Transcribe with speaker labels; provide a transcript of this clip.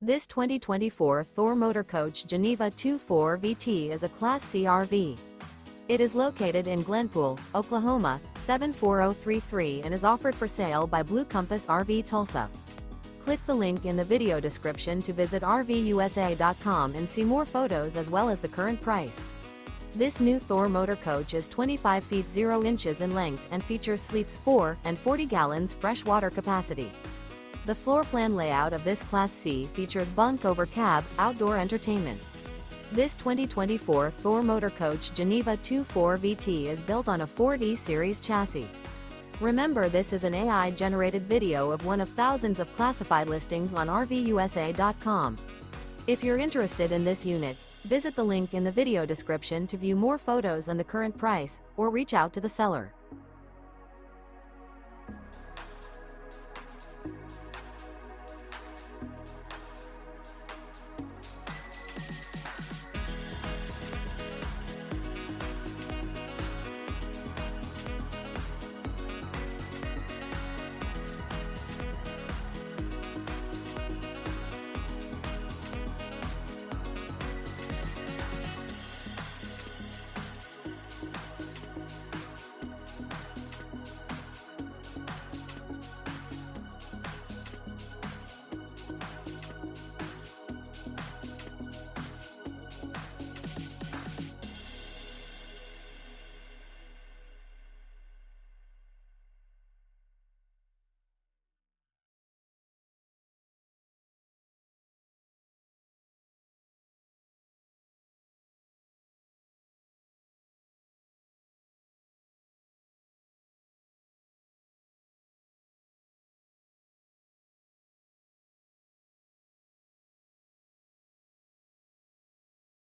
Speaker 1: This 2024 Thor Motor Coach Geneva 24 VT is a Class C RV. It is located in Glenpool, Oklahoma, 74033 and is offered for sale by Blue Compass RV Tulsa. Click the link in the video description to visit RVUSA.com and see more photos as well as the current price. This new Thor Motor Coach is 25 feet 0 inches in length and features sleeps 4 and 40 gallons fresh water capacity. The floor plan layout of this Class C features Bunk Over Cab, outdoor entertainment. This 2024 Thor Motor Coach Geneva 24 VT is built on a 4D series chassis. Remember, this is an AI-generated video of one of thousands of classified listings on RVUSA.com. If you're interested in this unit, visit the link in the video description to view more photos and the current price, or reach out to the seller.